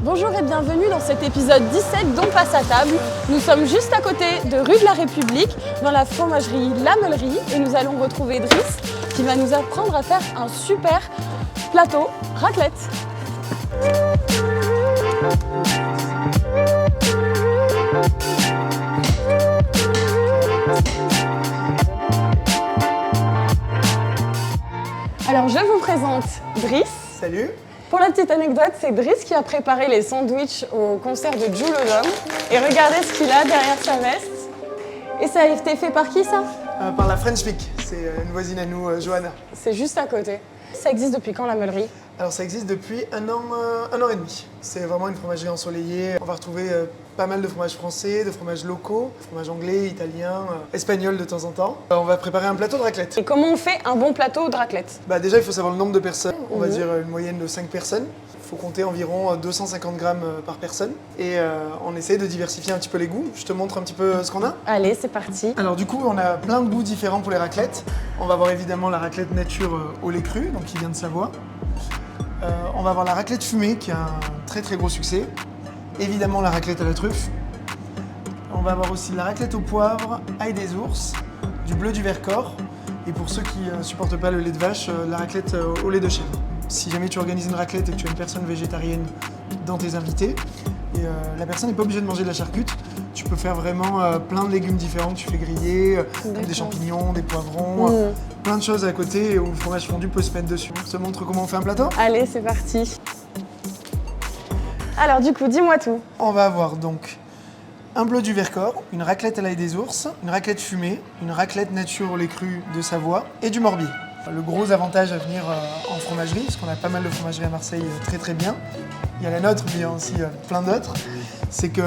Bonjour et bienvenue dans cet épisode 17 d'On passe à table. Nous sommes juste à côté de rue de la République, dans la fromagerie La Meulerie, et nous allons retrouver Driss qui va nous apprendre à faire un super plateau raclette. Alors je vous présente Driss. Salut. Pour la petite anecdote, c'est Driss qui a préparé les sandwichs au concert de Jul Holland. Et regardez ce qu'il a derrière sa veste. Et ça a été fait par qui ça? Par la French Peak, c'est une voisine à nous, Johanna. C'est juste à côté. Ça existe depuis quand la Meulerie? Alors ça existe depuis un an et demi. C'est vraiment une fromagerie ensoleillée. On va retrouver pas mal de fromages français, de fromages locaux, fromages anglais, italiens, espagnols de temps en temps. On va préparer un plateau de raclette. Et comment on fait un bon plateau de raclette? Déjà, il faut savoir le nombre de personnes. On va dire une moyenne de 5 personnes. Il faut compter environ 250 grammes par personne. Et on essaie de diversifier un petit peu les goûts. Je te montre un petit peu ce qu'on a. Allez, c'est parti. Alors du coup, on a plein de goûts différents pour les raclettes. On va avoir évidemment la raclette nature au lait cru, donc qui vient de Savoie. On va avoir la raclette fumée qui a un très très gros succès. Évidemment la raclette à la truffe. On va avoir aussi la raclette au poivre, ail des ours, du bleu du Vercors. Et pour ceux qui ne supportent pas le lait de vache, la raclette au lait de chèvre. Si jamais tu organises une raclette et que tu as une personne végétarienne dans tes invités, et la personne n'est pas obligée de manger de la charcute, tu peux faire vraiment plein de légumes différents que tu fais griller, des champignons, des poivrons, plein de choses à côté où le fromage fondu peut se mettre dessus. Je te montre comment on fait un plateau. Allez, c'est parti. Alors du coup, dis-moi tout. On va avoir donc un bleu du Vercors, une raclette à l'ail des ours, une raclette fumée, une raclette nature au lait cru de Savoie et du Morbier. Le gros avantage à venir en fromagerie, parce qu'on a pas mal de fromageries à Marseille très très bien, il y a la nôtre mais il y a aussi plein d'autres, c'est que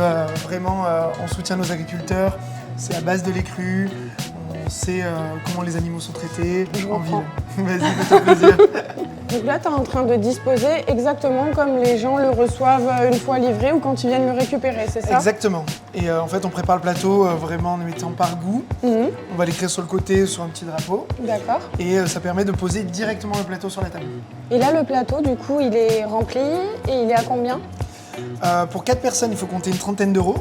vraiment on soutient nos agriculteurs, c'est à base de lait cru, on sait comment les animaux sont traités en ville. Vas-y, fais-toi plaisir. Donc là, tu es en train de disposer exactement comme les gens le reçoivent une fois livré ou quand ils viennent le récupérer, c'est ça? Exactement. Et en fait, on prépare le plateau vraiment en le mettant par goût. On va l'écrire sur le côté, sur un petit drapeau. D'accord. Et ça permet de poser directement le plateau sur la table. Et là, le plateau, du coup, il est rempli et il est à combien? Pour 4 personnes, il faut compter une trentaine d'euros.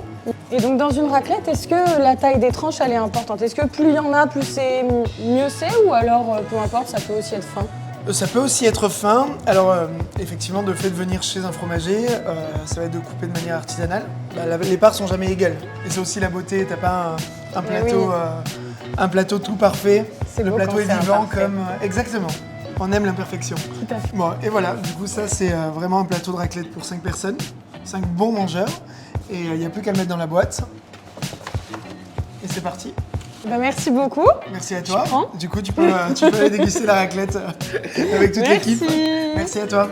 Et donc dans une raclette, est-ce que la taille des tranches, elle est importante? Est-ce que plus il y en a, plus c'est mieux c'est? Ou alors, peu importe, ça peut aussi être fin? Ça peut aussi être fin. Alors, effectivement, le fait de venir chez un fromager, ça va être de couper de manière artisanale. Les parts sont jamais égales. Et c'est aussi la beauté. T'as pas un plateau tout parfait. Le plateau est vivant comme... exactement. On aime l'imperfection. Tout à fait. Bon, et voilà. Du coup, ça, c'est vraiment un plateau de raclette pour 5 personnes. 5 bons mangeurs. Et il n'y a plus qu'à le mettre dans la boîte. Et c'est parti. Merci beaucoup. Merci à toi. Du coup, tu peux aller déguster la raclette avec toute l'équipe. Merci. Merci à toi.